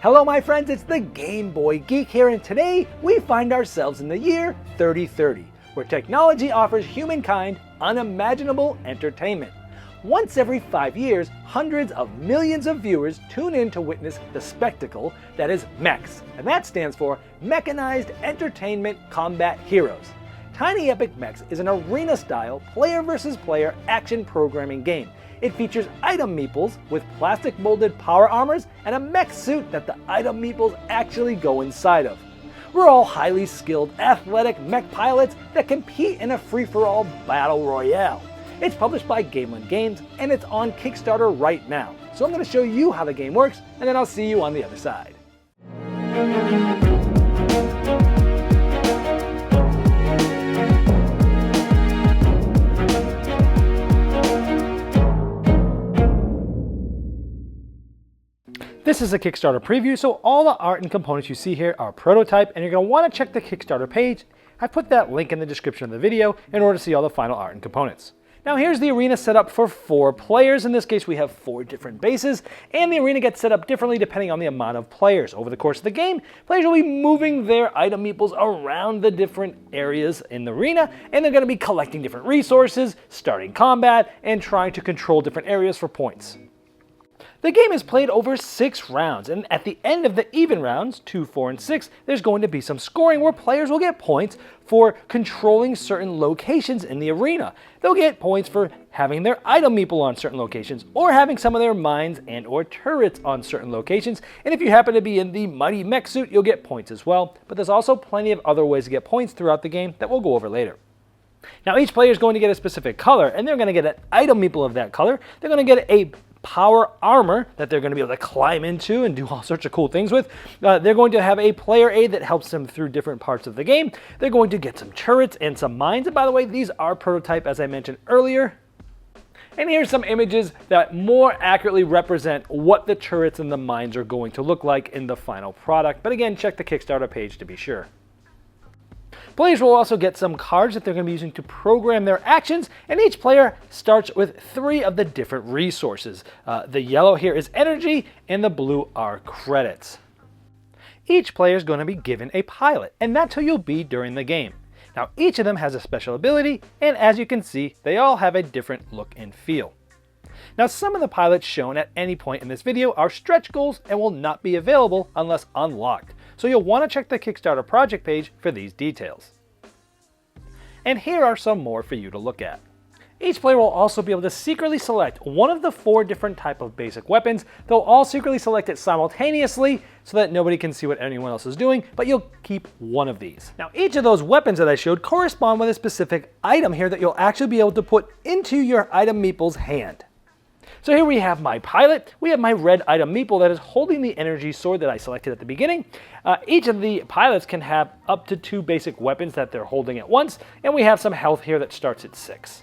Hello my friends, it's the Game Boy Geek here, and today we find ourselves in the year 3030, where technology offers humankind unimaginable entertainment. Once every 5 years, hundreds of millions of viewers tune in to witness the spectacle that is mechs, and that stands for Mechanized Entertainment Combat Heroes. Tiny Epic Mechs is an arena-style, player-versus-player action programming game. It features item meeples with plastic molded power armors and a mech suit that the item meeples actually go inside of. We're all highly skilled, athletic mech pilots that compete in a free-for-all battle royale. It's published by Gameland Games and it's on Kickstarter right now. So I'm going to show you how the game works, and then I'll see you on the other side. This is a Kickstarter preview, so all the art and components you see here are prototype, and you're going to want to check the Kickstarter page. I put that link in the description of the video in order to see all the final art and components. Now here's the arena set up for 4 players. In this case we have 4 different bases, and the arena gets set up differently depending on the amount of players. Over the course of the game, players will be moving their item meeples around the different areas in the arena, and they're going to be collecting different resources, starting combat, and trying to control different areas for points. The game is played over 6 rounds, and at the end of the even rounds, 2, 4, and 6, there's going to be some scoring where players will get points for controlling certain locations in the arena. They'll get points for having their item meeple on certain locations, or having some of their mines and or turrets on certain locations, and if you happen to be in the Mighty Mech suit, you'll get points as well, but there's also plenty of other ways to get points throughout the game that we'll go over later. Now each player is going to get a specific color, and they're going to get an item meeple of that color. They're going to get a power armor that they're going to be able to climb into and do all sorts of cool things with. They're going to have a player aid that helps them through different parts of the game. They're going to get some turrets and some mines. And by the way, these are prototype, as I mentioned earlier. And here's some images that more accurately represent what the turrets and the mines are going to look like in the final product. But again, check the Kickstarter page to be sure. Players will also get some cards that they're going to be using to program their actions, and each player starts with 3 of the different resources. The yellow here is energy, and the blue are credits. Each player is going to be given a pilot, and that's who you'll be during the game. Now each of them has a special ability, and as you can see, they all have a different look and feel. Now some of the pilots shown at any point in this video are stretch goals and will not be available unless unlocked. So you'll want to check the Kickstarter project page for these details. And here are some more for you to look at. Each player will also be able to secretly select one of the 4 different type of basic weapons. They'll all secretly select it simultaneously so that nobody can see what anyone else is doing, but you'll keep one of these. Now each of those weapons that I showed correspond with a specific item here that you'll actually be able to put into your item meeple's hand. So here we have my pilot. We have my red item meeple that is holding the energy sword that I selected at the beginning. Each of the pilots can have up to 2 basic weapons that they're holding at once, and we have some health here that starts at 6.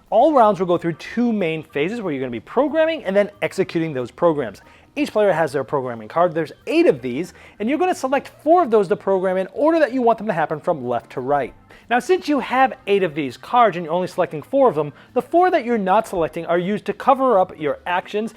All rounds will go through 2 main phases where you're going to be programming and then executing those programs. Each player has their programming card. There's 8 of these, and you're going to select 4 of those to program in order that you want them to happen from left to right. Now since you have 8 of these cards and you're only selecting 4 of them, the 4 that you're not selecting are used to cover up your actions.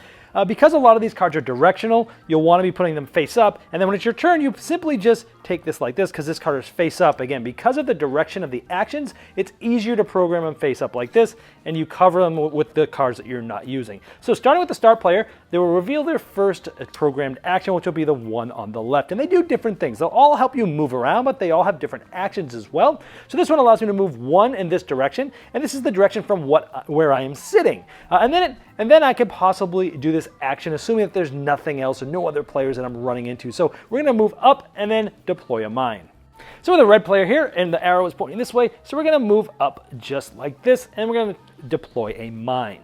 Because a lot of these cards are directional, you'll want to be putting them face up, and then when it's your turn, you simply just take this like this because this card is face up. Again, because of the direction of the actions, it's easier to program them face up like this, and you cover them with the cards that you're not using. So starting with the start player, they will reveal their first programmed action, which will be the one on the left, and they do different things. They'll all help you move around, but they all have different actions as well. So this one allows me to move 1 in this direction, and this is the direction from where I am sitting. And then I could possibly do this action, assuming that there's nothing else or no other players that I'm running into. So we're going to move up and then deploy a mine. So with a red player here, and the arrow is pointing this way, so we're going to move up just like this, and we're going to deploy a mine.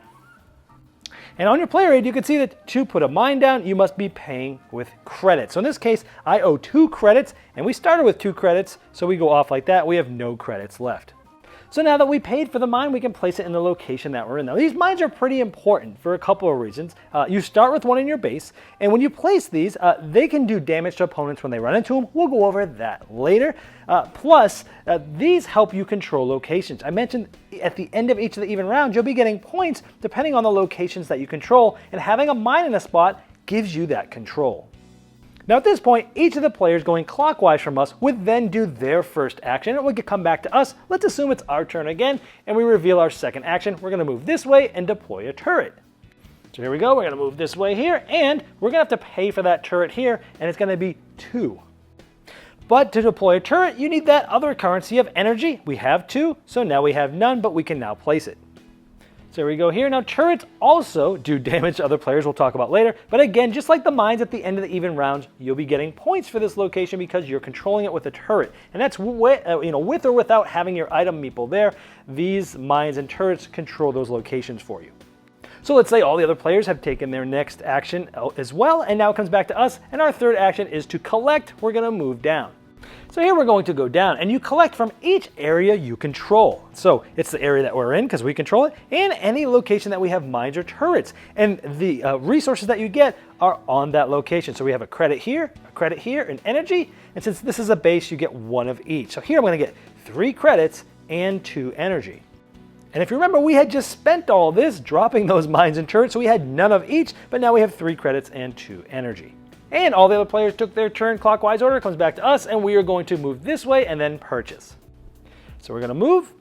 And on your player aid, you can see that to put a mine down, you must be paying with credits. So in this case, I owe 2 credits, and we started with 2 credits, so we go off like that. We have no credits left. So now that we paid for the mine, we can place it in the location that we're in. Now these mines are pretty important for a couple of reasons. You start with one in your base, and when you place these, they can do damage to opponents when they run into them. We'll go over that later. Plus, these help you control locations. I mentioned at the end of each of the even rounds, you'll be getting points depending on the locations that you control, and having a mine in a spot gives you that control. Now at this point, each of the players going clockwise from us would then do their first action. It would come back to us. Let's assume it's our turn again, and we reveal our second action. We're going to move this way and deploy a turret. So here we go, we're going to move this way here, and we're going to have to pay for that turret here, and it's going to be 2. But to deploy a turret, you need that other currency of energy. We have 2, so now we have none, but we can now place it. So here we go here. Now turrets also do damage to other players, we'll talk about later. But again, just like the mines at the end of the even rounds, you'll be getting points for this location because you're controlling it with a turret. And that's with or without having your item meeple there. These mines and turrets control those locations for you. So let's say all the other players have taken their next action as well, and now it comes back to us, and our third action is to collect. We're going to move down. So here we're going to go down, and you collect from each area you control. So it's the area that we're in because we control it, and any location that we have mines or turrets. And the resources that you get are on that location. So we have a credit here, and energy. And since this is a base, you get 1 of each. So here I'm going to get 3 credits and 2 energy. And if you remember, we had just spent all this dropping those mines and turrets, so we had none of each, but now we have 3 credits and 2 energy. And all the other players took their turn clockwise order, comes back to us, and we are going to move this way and then purchase. So we're going to move,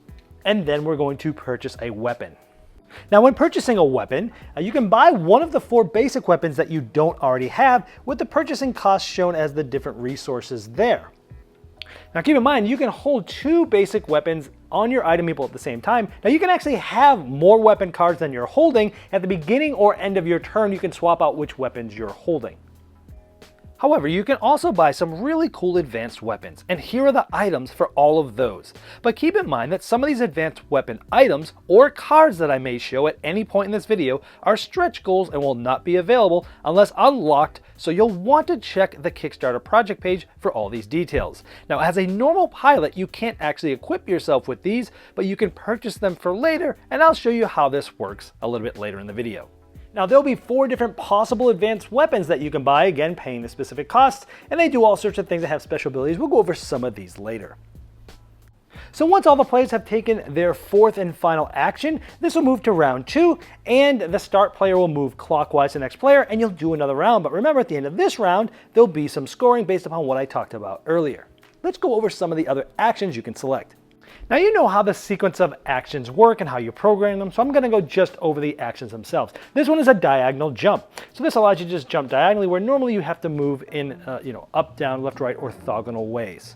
and then we're going to purchase a weapon. Now when purchasing a weapon, you can buy one of the 4 basic weapons that you don't already have, with the purchasing costs shown as the different resources there. Now keep in mind, you can hold 2 basic weapons on your item meeple at the same time. Now you can actually have more weapon cards than you're holding. At the beginning or end of your turn, you can swap out which weapons you're holding. However, you can also buy some really cool advanced weapons, and here are the items for all of those. But keep in mind that some of these advanced weapon items or cards that I may show at any point in this video are stretch goals and will not be available unless unlocked, so you'll want to check the Kickstarter project page for all these details. Now as a normal pilot, you can't actually equip yourself with these, but you can purchase them for later, and I'll show you how this works a little bit later in the video. Now there'll be 4 different possible advanced weapons that you can buy, again paying the specific costs, and they do all sorts of things that have special abilities. We'll go over some of these later. So once all the players have taken their 4th and final action, this will move to round 2, and the start player will move clockwise to the next player, and you'll do another round. But remember, at the end of this round, there'll be some scoring based upon what I talked about earlier. Let's go over some of the other actions you can select. Now you know how the sequence of actions work and how you program them, so I'm going to go just over the actions themselves. This one is a diagonal jump. So this allows you to just jump diagonally where normally you have to move in up, down, left, right, orthogonal ways.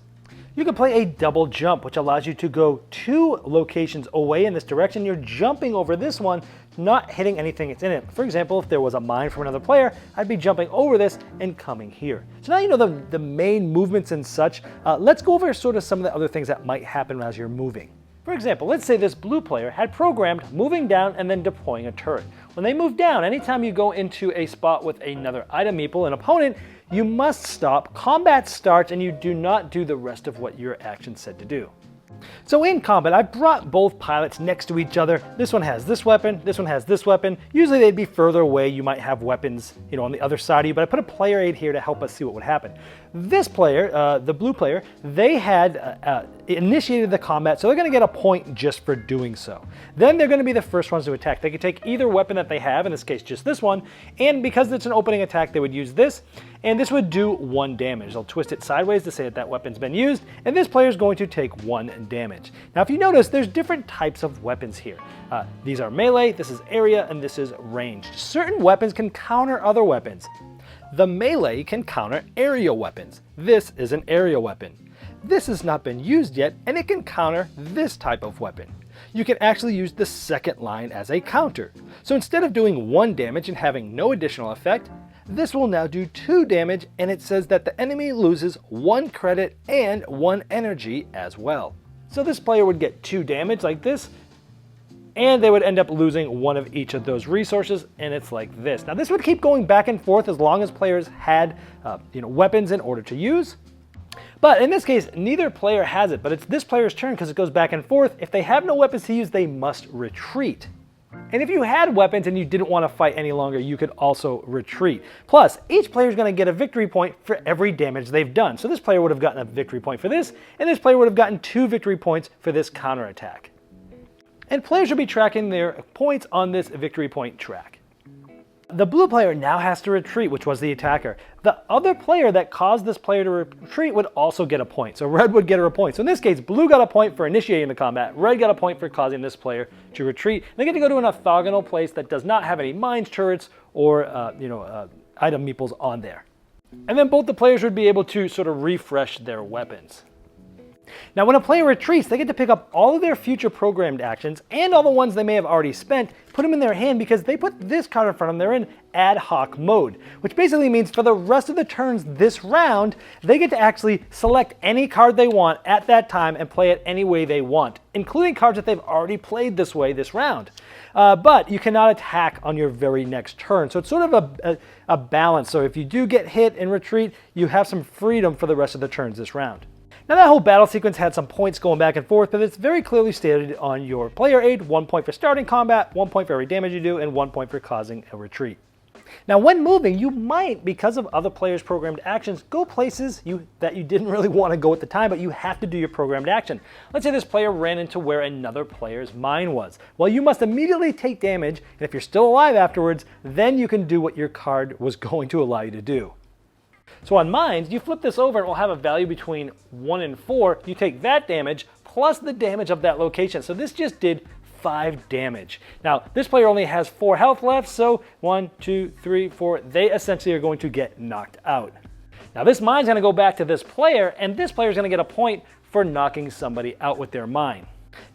You can play a double jump, which allows you to go 2 locations away in this direction. You're jumping over this one, not hitting anything that's in it. For example, if there was a mine from another player, I'd be jumping over this and coming here. So now you know the main movements and such. Let's go over sort of some of the other things that might happen as you're moving. For example, let's say this blue player had programmed moving down and then deploying a turret. When they move down, anytime you go into a spot with another item meeple, an opponent, you must stop, combat starts, and you do not do the rest of what your action said to do. So in combat, I brought both pilots next to each other. This one has this weapon, this one has this weapon. Usually they'd be further away, you might have weapons on the other side of you, but I put a player aid here to help us see what would happen. This player, the blue player, they had initiated the combat, so they're going to get a point just for doing so. Then they're going to be the first ones to attack. They could take either weapon that they have, in this case just this one, and because it's an opening attack, they would use this, and this would do 1 damage. They'll twist it sideways to say that that weapon's been used, and this player is going to take 1 damage. Now if you notice, there's different types of weapons here. These are melee, this is area, and this is ranged. Certain weapons can counter other weapons. The melee can counter area weapons. This is an area weapon. This has not been used yet, and it can counter this type of weapon. You can actually use the second line as a counter. So instead of doing 1 damage and having no additional effect, this will now do 2 damage, and it says that the enemy loses 1 credit and 1 energy as well. So this player would get 2 damage like this, and they would end up losing 1 of each of those resources, and it's like this. Now this would keep going back and forth as long as players had weapons in order to use. But in this case, neither player has it, but it's this player's turn because it goes back and forth. If they have no weapons to use, they must retreat. And if you had weapons and you didn't want to fight any longer, you could also retreat. Plus, each player is going to get a victory point for every damage they've done. So this player would have gotten a victory point for this, and this player would have gotten 2 victory points for this counterattack. And players will be tracking their points on this victory point track. The blue player now has to retreat, which was the attacker. The other player that caused this player to retreat would also get a point. So red would get a point. So in this case, blue got a point for initiating the combat. Red got a point for causing this player to retreat. They get to go to an orthogonal place that does not have any mines, turrets, or item meeples on there. And then both the players would be able to sort of refresh their weapons. Now, when a player retreats, they get to pick up all of their future programmed actions and all the ones they may have already spent, put them in their hand because they put this card in front of them. They're in ad hoc mode, which basically means for the rest of the turns this round, they get to actually select any card they want at that time and play it any way they want, including cards that they've already played this way this round. But you cannot attack on your very next turn. So it's sort of a balance. So if you do get hit and retreat, you have some freedom for the rest of the turns this round. Now that whole battle sequence had some points going back and forth, but it's very clearly stated on your player aid: 1 point for starting combat, 1 point for every damage you do, and 1 point for causing a retreat. Now when moving, you might, because of other players' programmed actions, go places that you didn't really want to go at the time, but you have to do your programmed action. Let's say this player ran into where another player's mine was. Well, you must immediately take damage, and if you're still alive afterwards, then you can do what your card was going to allow you to do. So on mines, you flip this over and it will have a value between 1 and 4. You take that damage plus the damage of that location. So this just did 5 damage. Now, this player only has 4 health left, so 1, 2, 3, 4. They essentially are going to get knocked out. Now this mine's going to go back to this player, and this player is going to get a point for knocking somebody out with their mine.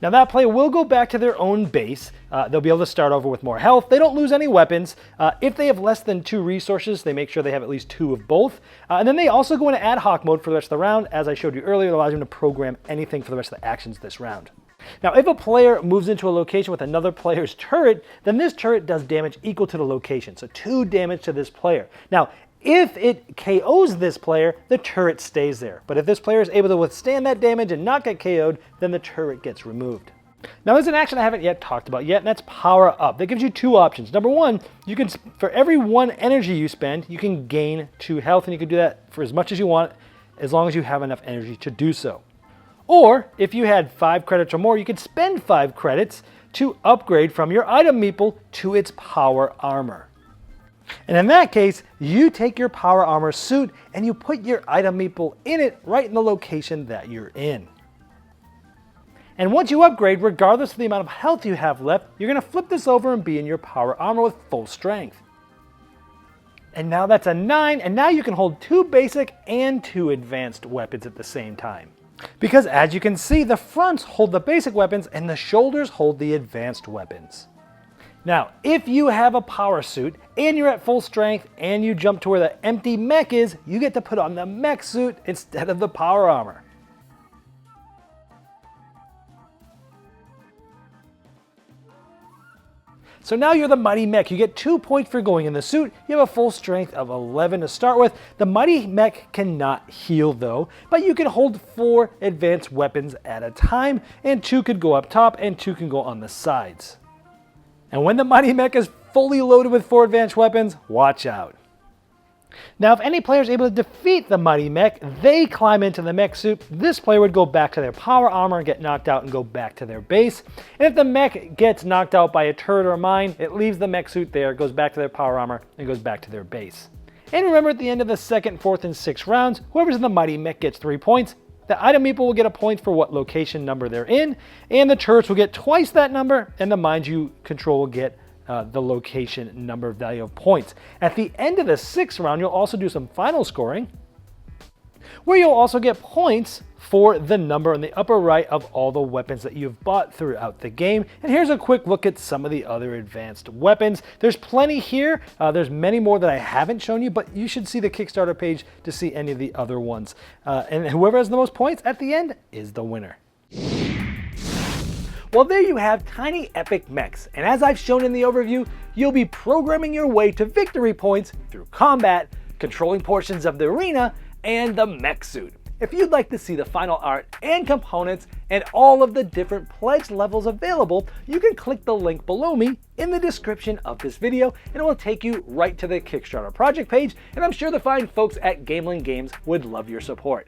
Now that player will go back to their own base. They'll be able to start over with more health. They don't lose any weapons. If they have less than 2 resources, they make sure they have at least 2 of both. And then they also go into ad hoc mode for the rest of the round. As I showed you earlier, it allows them to program anything for the rest of the actions this round. Now, if a player moves into a location with another player's turret, then this turret does damage equal to the location. So 2 damage to this player. Now, if it KOs this player, the turret stays there. But if this player is able to withstand that damage and not get KO'd, then the turret gets removed. Now there's an action I haven't yet talked about yet, and that's Power Up. That gives you 2 options. Number 1, you can, for every 1 energy you spend, you can gain 2 health, and you can do that for as much as you want, as long as you have enough energy to do so. Or, if you had 5 credits or more, you could spend 5 credits to upgrade from your item meeple to its power armor. And in that case, you take your power armor suit and you put your item meeple in it right in the location that you're in. And once you upgrade, regardless of the amount of health you have left, you're going to flip this over and be in your power armor with full strength. And now that's a 9, and now you can hold 2 basic and 2 advanced weapons at the same time. Because as you can see, the fronts hold the basic weapons and the shoulders hold the advanced weapons. Now, if you have a power suit and you're at full strength and you jump to where the empty mech is, you get to put on the mech suit instead of the power armor. So now you're the Mighty Mech. You get 2 points for going in the suit. You have a full strength of 11 to start with. The Mighty Mech cannot heal though, but you can hold 4 advanced weapons at a time, and 2 could go up top and 2 can go on the sides. And when the Mighty Mech is fully loaded with 4 advanced weapons, watch out. Now, if any player is able to defeat the Mighty Mech, they climb into the mech suit. This player would go back to their power armor, get knocked out, and go back to their base. And if the mech gets knocked out by a turret or mine, it leaves the mech suit there, goes back to their power armor, and goes back to their base. And remember, at the end of the 2nd, 4th, and 6th rounds, whoever's in the Mighty Mech gets 3 points. The item meeple will get a point for what location number they're in, and the turrets will get twice that number, and the mines you control will get the location number value of points. At the end of the 6th round, you'll also do some final scoring, where you'll also get points for the number in the upper right of all the weapons that you've bought throughout the game. And here's a quick look at some of the other advanced weapons. There's plenty here. There's many more that I haven't shown you, but you should see the Kickstarter page to see any of the other ones. And whoever has the most points at the end is the winner. Well, there you have Tiny Epic Mechs, and as I've shown in the overview, you'll be programming your way to victory points through combat, controlling portions of the arena, and the mech suit. If you'd like to see the final art and components and all of the different pledge levels available, you can click the link below me in the description of this video, and it will take you right to the Kickstarter project page, and I'm sure the fine folks at Gamelyn Games would love your support.